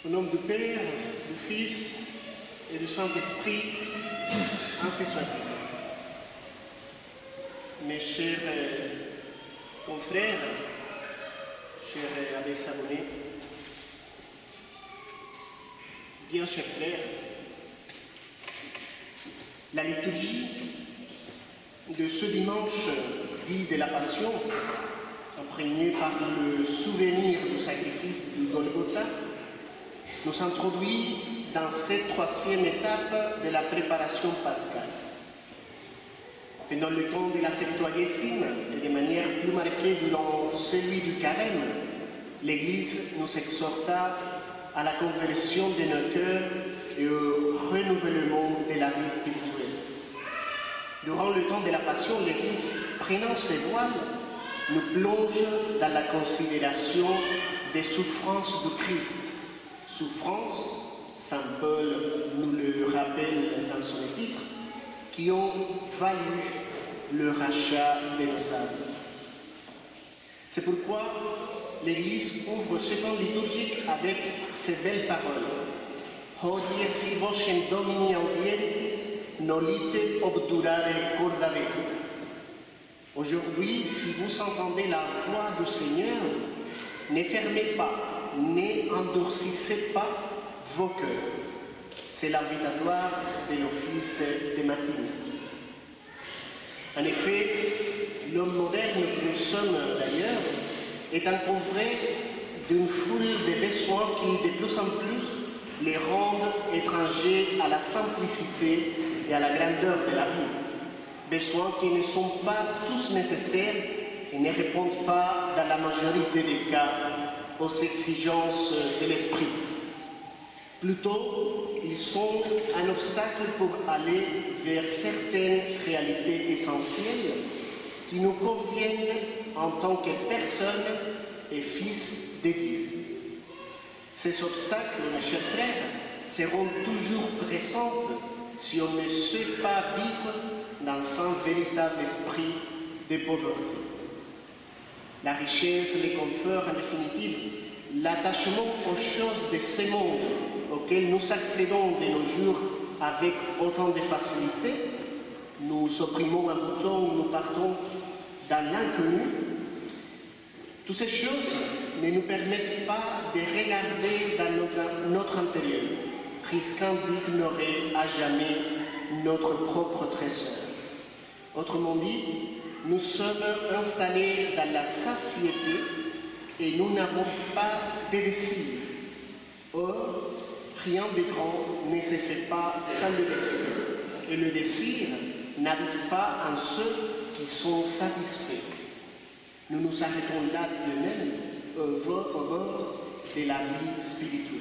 Au nom du Père, du Fils et du Saint-Esprit, ainsi soit-il. Mes chers confrères, chers abbés Savonnet, bien chers frères, la liturgie de ce dimanche dit de la Passion, imprégnée par le souvenir du sacrifice du Golgotha, nous introduit dans cette troisième étape de la préparation pascale. Pendant le temps de la Septuagesime, et de manière plus marquée durant celui du Carême, l'Église nous exhorta à la conversion de nos cœurs et au renouvellement de la vie spirituelle. Durant le temps de la Passion, l'Église, prenant ses voiles, nous plonge dans la considération des souffrances du Christ. Souffrances, saint Paul nous le rappelle dans son épître, qui ont valu le rachat de nos âmes. C'est pourquoi l'Église ouvre ce temps liturgique avec ces belles paroles. Hodie si vocem Domini audientis, nolite obdurare corda vesta. Aujourd'hui, si vous entendez la voix du Seigneur, ne fermez pas, n'endurcissez pas vos cœurs. C'est l'invitatoire de l'office des matines. En effet, l'homme moderne que nous sommes d'ailleurs est encombré d'une foule de besoins qui, de plus en plus, les rendent étrangers à la simplicité et à la grandeur de la vie. Besoins qui ne sont pas tous nécessaires et ne répondent pas, dans la majorité des cas, aux exigences de l'esprit. Plutôt, ils sont un obstacle pour aller vers certaines réalités essentielles qui nous conviennent en tant que personnes et fils de Dieu. Ces obstacles, mes chers frères, seront toujours présents si on ne sait pas vivre dans un véritable esprit de pauvreté. La richesse, le confort, en définitive, l'attachement aux choses de ce monde auxquelles nous accédons de nos jours avec autant de facilité, nous opprimons un bouton où nous partons dans l'inconnu. Toutes ces choses ne nous permettent pas de regarder dans notre intérieur, risquant d'ignorer à jamais notre propre trésor. Autrement dit, nous sommes installés dans la satiété et nous n'avons pas de désir. Or, rien de grand ne se fait pas sans le désir. Et le désir n'habite pas en ceux qui sont satisfaits. Nous nous arrêtons là de même au bord de la vie spirituelle.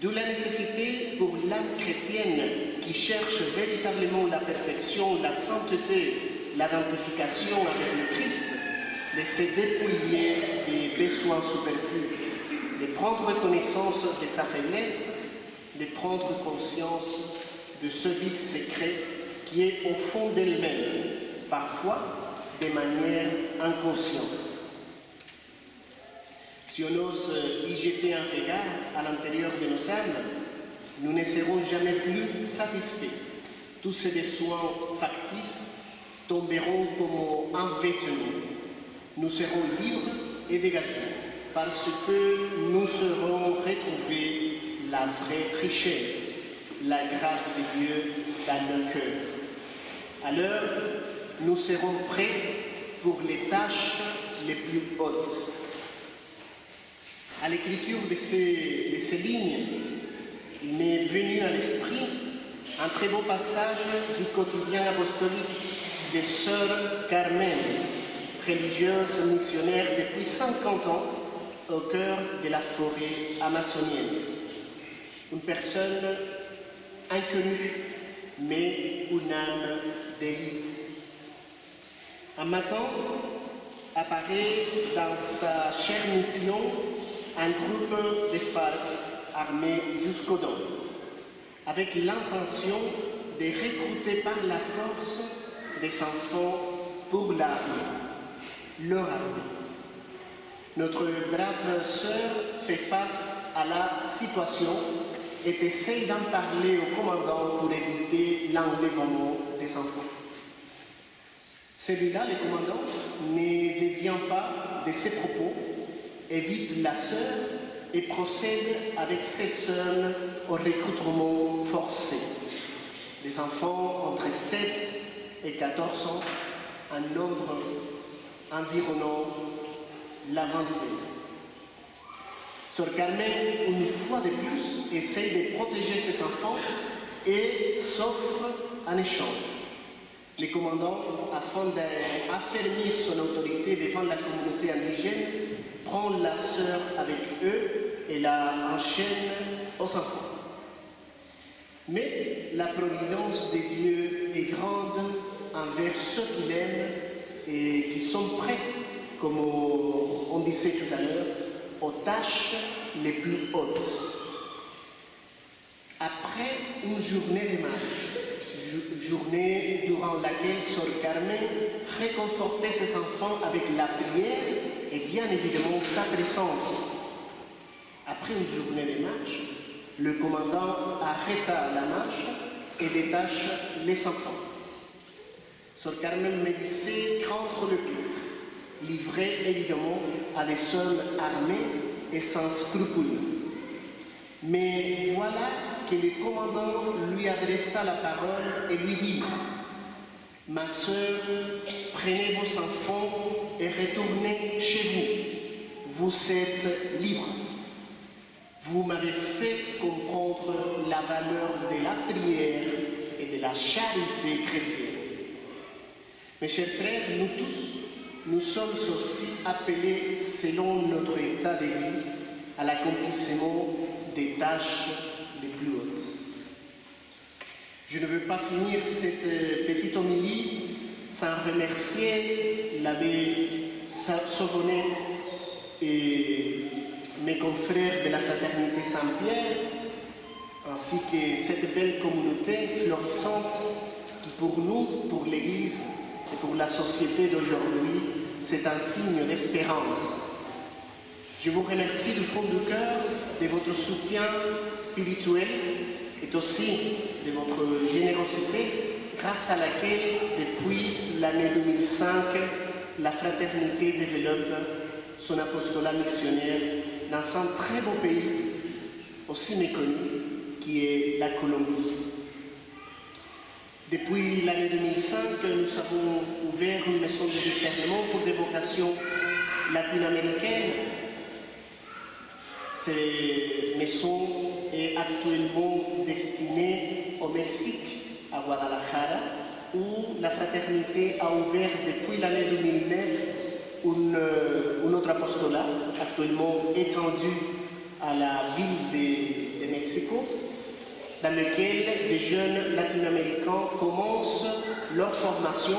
D'où la nécessité pour l'âme chrétienne qui cherche véritablement la perfection, la sainteté, l'identification avec le Christ, de se dépouiller des besoins superflus, de prendre connaissance de sa faiblesse, de prendre conscience de ce vide secret qui est au fond d'elle-même, parfois de manière inconsciente. Si on ose y jeter un regard à l'intérieur de nos âmes, nous ne serons jamais plus satisfaits. Tous ces besoins factices tomberont comme un vêtement. Nous serons libres et dégagés parce que nous serons retrouvés la vraie richesse, la grâce de Dieu dans nos cœurs. Alors, nous serons prêts pour les tâches les plus hautes. À l'écriture de ces lignes, il m'est venu à l'esprit un très beau passage du quotidien apostolique des sœurs Carmen, religieuses missionnaires depuis 50 ans au cœur de la forêt amazonienne. Une personne inconnue, mais une âme d'élite. Un matin, apparaît dans sa chère mission un groupe de FARC armés jusqu'aux dents, avec l'intention de recruter par la force des enfants pour l'armée, leur armée. Notre brave sœur fait face à la situation et essaie d'en parler au commandant pour éviter l'enlèvement des enfants. Celui-là, le commandant, ne dévient pas de ses propos, évite la sœur et procède avec cette sœur au recrutement forcé. Des enfants entre 7 et 14 ans, un nombre environnant la vingtaine. Sœur Carmen, une fois de plus, essaie de protéger ses enfants et s'offre un échange. Le commandant, afin d'affermir son autorité devant la communauté indigène, prend la sœur avec eux et la enchaîne aux enfants. Mais la providence de Dieu est grande envers ceux qu'il aime et qui sont prêts, comme on disait tout à l'heure, aux tâches les plus hautes. Après une journée de marche, journée durant laquelle Sœur Carmen réconfortait ses enfants avec la prière et bien évidemment sa présence. Après une journée de marche, le commandant arrêta la marche et détache les enfants. Sœur Carmen me disait craindre le pire, livré évidemment à des hommes armés et sans scrupules. Mais voilà que le commandant lui adressa la parole et lui dit « Ma sœur, prenez vos enfants et retournez chez vous. Vous êtes libre. Vous m'avez fait comprendre la valeur de la prière et de la charité chrétienne. Mes chers frères, nous tous, nous sommes aussi appelés, selon notre état de vie, à l'accomplissement des tâches les plus hautes. Je ne veux pas finir cette petite homélie sans remercier l'abbé Sauvonnet et mes confrères de la Fraternité Saint-Pierre, ainsi que cette belle communauté florissante qui pour nous, pour l'Église et pour la société d'aujourd'hui, c'est un signe d'espérance. Je vous remercie du fond du cœur de votre soutien spirituel et aussi de votre générosité, grâce à laquelle, depuis l'année 2005, la Fraternité développe son apostolat missionnaire dans un très beau pays, aussi méconnu, qui est la Colombie. Depuis l'année 2005, nous avons ouvert une maison de discernement pour des vocations latino-américaines. Cette maison est actuellement destinée au Mexique, à Guadalajara, où la Fraternité a ouvert depuis l'année 2009 un autre apostolat, actuellement étendu à la ville de Mexico, dans lequel des jeunes latino-américains commencent leur formation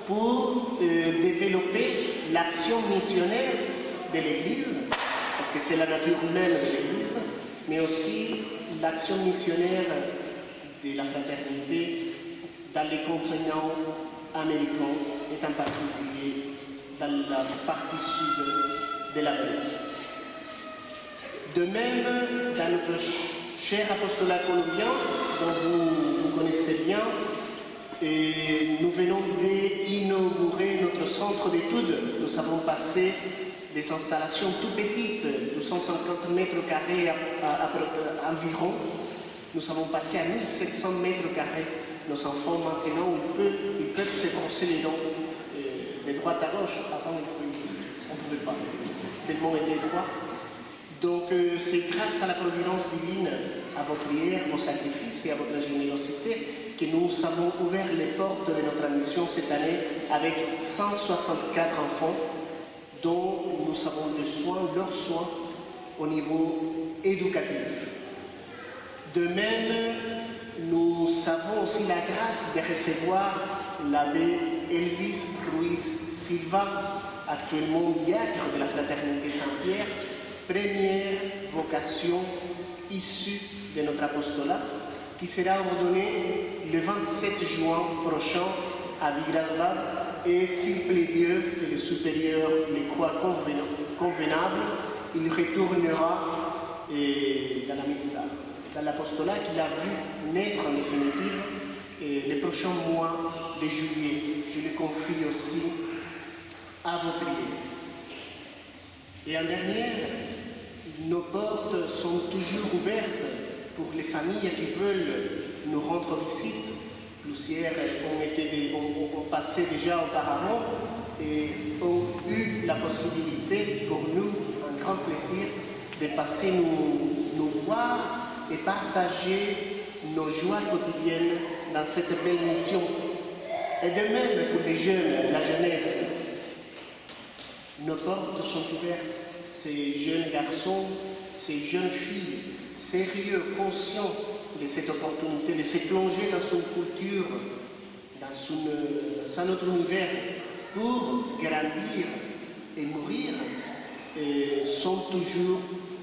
pour développer l'action missionnaire de l'Église, parce que c'est la nature même de l'Église, mais aussi l'action missionnaire de la Fraternité dans les continents américains et en particulier dans la partie sud de l'Amérique. De même, dans notre cher apostolat colombien, dont vous connaissez bien, et nous venons d'inaugurer notre centre d'études. Nous avons passé des installations tout petites, 250 mètres carrés environ. Nous avons passé à 1700 mètres carrés. Nos enfants, maintenant, ils peuvent se brosser les dents de droite à gauche. Avant, on ne pouvait pas, tellement était droit. Donc, c'est grâce à la providence divine, à vos prières, vos sacrifices et à votre générosité que nous avons ouvert les portes de notre mission cette année avec 164 enfants dont nous avons leurs soins au niveau éducatif. De même, nous avons aussi la grâce de recevoir l'abbé Elvis Ruiz Silva, actuellement diacre de la Fraternité Saint-Pierre, première vocation issue de notre apostolat, qui sera ordonnée le 27 juin prochain à Vigrasbad, et s'il plaît Dieu et le supérieur les croit convenable, il retournera dans l'apostolat qu'il a vu naître en définitive les prochains mois de juillet. Je le confie aussi à vos prières. Et en dernière, nos portes sont toujours ouvertes pour les familles qui veulent nous rendre visite. Plusieurs ont passé déjà auparavant et ont eu la possibilité pour nous, un grand plaisir, de passer nous voir et partager nos joies quotidiennes dans cette belle mission. Et de même pour les jeunes, la jeunesse, nos portes sont ouvertes. Ces jeunes garçons, ces jeunes filles, sérieux, conscients de cette opportunité, de se plonger dans une culture, dans un autre univers, pour grandir et mourir, sont toujours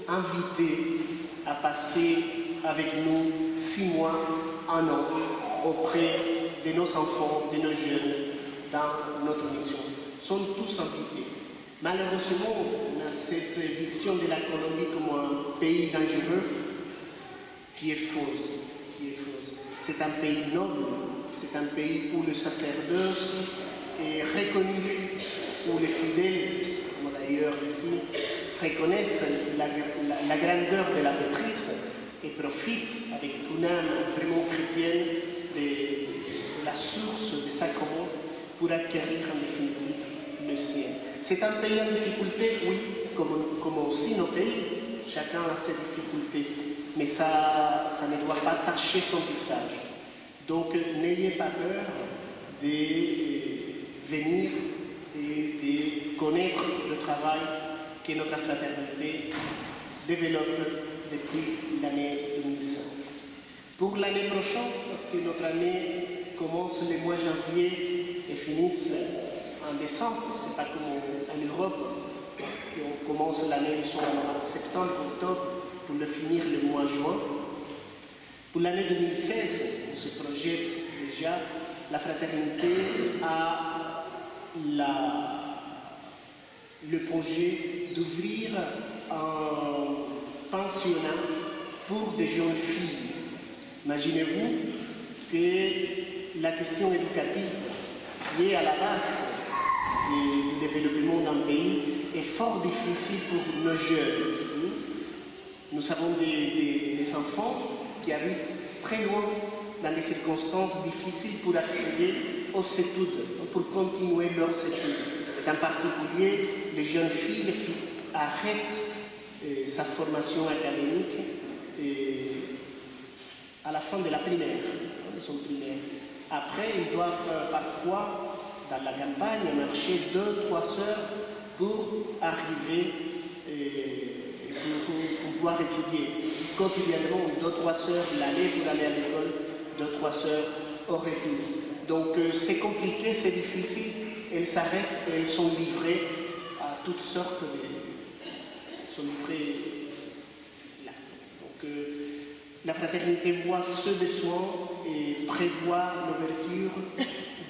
invités à passer avec nous 6 mois, 1 an, auprès de nos enfants, de nos jeunes, dans notre mission. Sont tous invités. Malheureusement, on a cette vision de la Colombie comme un pays dangereux qui est fausse. C'est un pays noble, c'est un pays où le sacerdoce est reconnu, où les fidèles, comme d'ailleurs ici, reconnaissent la grandeur de la maîtrise et profitent avec une âme vraiment chrétienne de la source des sacrements pour acquérir en définitive le ciel. C'est un pays en difficulté, oui, comme aussi nos pays, chacun a ses difficultés, mais ça ne doit pas tacher son visage. Donc n'ayez pas peur de venir et de connaître le travail que notre fraternité développe depuis l'année 2005. Pour l'année prochaine, parce que notre année commence le mois janvier et finisse en décembre, c'est pas comme en Europe, qu'on commence l'année en septembre, octobre, pour le finir le mois juin. Pour l'année 2016, on se projette déjà, la fraternité a le projet d'ouvrir un pensionnat pour des jeunes filles. Imaginez-vous que la question éducative qui est à la base du développement d'un pays est fort difficile pour nos jeunes. Nous avons des enfants qui habitent très loin dans des circonstances difficiles pour accéder aux études, pour continuer leurs études. En particulier, les jeunes filles arrêtent sa formation académique à la fin de la primaire, de son primaire. Après, ils doivent parfois, dans la campagne, marcher 2-3 heures pour arriver et pour pouvoir étudier. Quotidiennement, 2-3 heures l'année pour aller à l'école, 2-3 heures au retour. Donc c'est compliqué, c'est difficile. Elles s'arrêtent et elles sont livrées à toutes sortes de... Elles sont livrées là. Donc la fraternité voit ce besoin et prévoit l'ouverture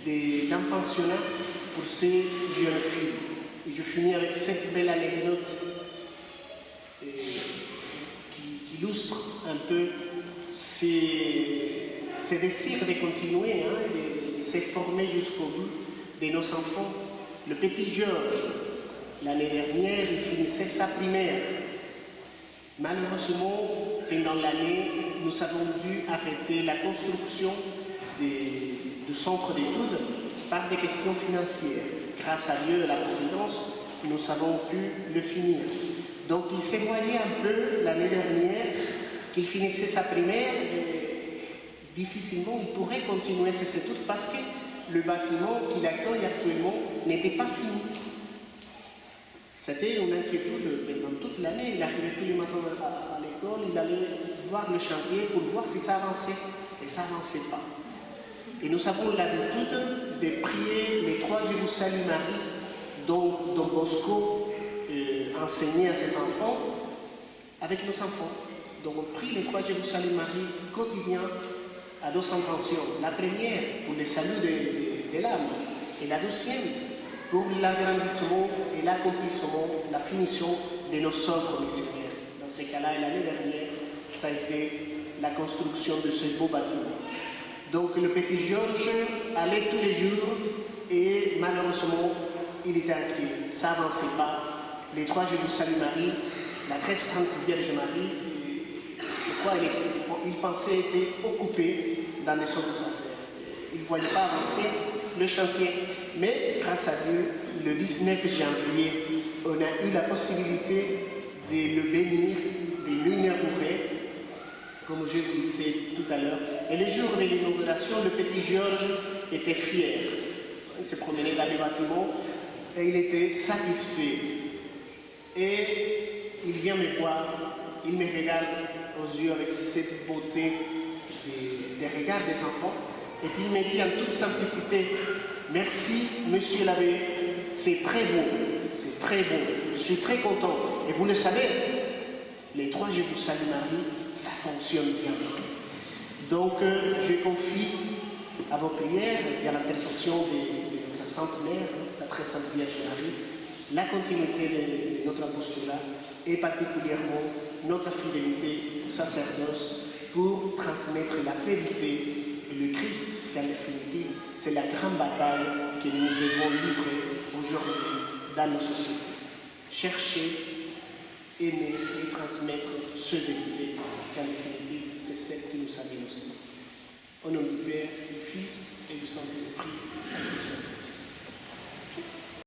d'un pensionnat pour ces jeunes filles. Et je finis avec cette belle anecdote qui illustre un peu ces désirs de continuer, de se former jusqu'au bout de nos enfants. Le petit Georges, l'année dernière, il finissait sa primaire. Malheureusement, pendant l'année, nous avons dû arrêter la construction du centre d'études par des questions financières. Grâce à Dieu et à la Providence, nous avons pu le finir. Donc il s'est voyé un peu l'année dernière qu'il finissait sa primaire et difficilement il pourrait continuer ses études parce que le bâtiment qu'il accueille actuellement n'était pas fini. C'était une inquiétude pendant toute l'année. Il arrivait tous les matins à l'école, il allait voir le chantier pour voir si ça avançait. Et ça n'avançait pas. Et nous avons l'habitude de prier les 3 Jérusalem Marie dont Bosco enseignait à ses enfants avec nos enfants. Donc on prie les 3 Jérusalem Marie quotidiens à 2 intentions. La première pour le salut de l'âme et la deuxième pour l'agrandissement et l'accomplissement, la finition de nos œuvres missionnaires dans ces cas-là. Et l'année dernière, ça a été la construction de ce beau bâtiment. Donc le petit Georges allait tous les jours et malheureusement, il était inquiet. Ça n'avançait pas. Les 3 jours du Salut Marie, la très sainte Vierge Marie, je crois il pensait être occupé dans les autres affaires. Il ne voyait pas avancer le chantier. Mais grâce à Dieu, le 19 janvier, on a eu la possibilité de le bénir, de l'inaugurer, comme je vous disais tout à l'heure. Et le jour de l'inauguration, le petit Georges était fier. Il se promenait dans le bâtiment et il était satisfait. Et il vient me voir, il me regarde aux yeux avec cette beauté des regards des enfants. Et il me dit en toute simplicité, merci monsieur l'abbé, c'est très beau, c'est très beau, je suis très content. Et vous le savez, les 3 Je vous salue Marie, ça fonctionne bien. Donc je confie à vos prières et à l'intercession de la Sainte Mère, la très Sainte Vierge Marie, la continuité de notre apostolat et particulièrement notre fidélité au sacerdoce pour transmettre la vérité et le Christ, qu'en définitive, c'est la grande bataille que nous devons livrer aujourd'hui dans nos sociétés. Chercher, aimer et transmettre ce vérité, qu'en définitive, c'est celle qui nous salue aussi. Au nom du Père, du Fils et du Saint-Esprit, ainsi soit.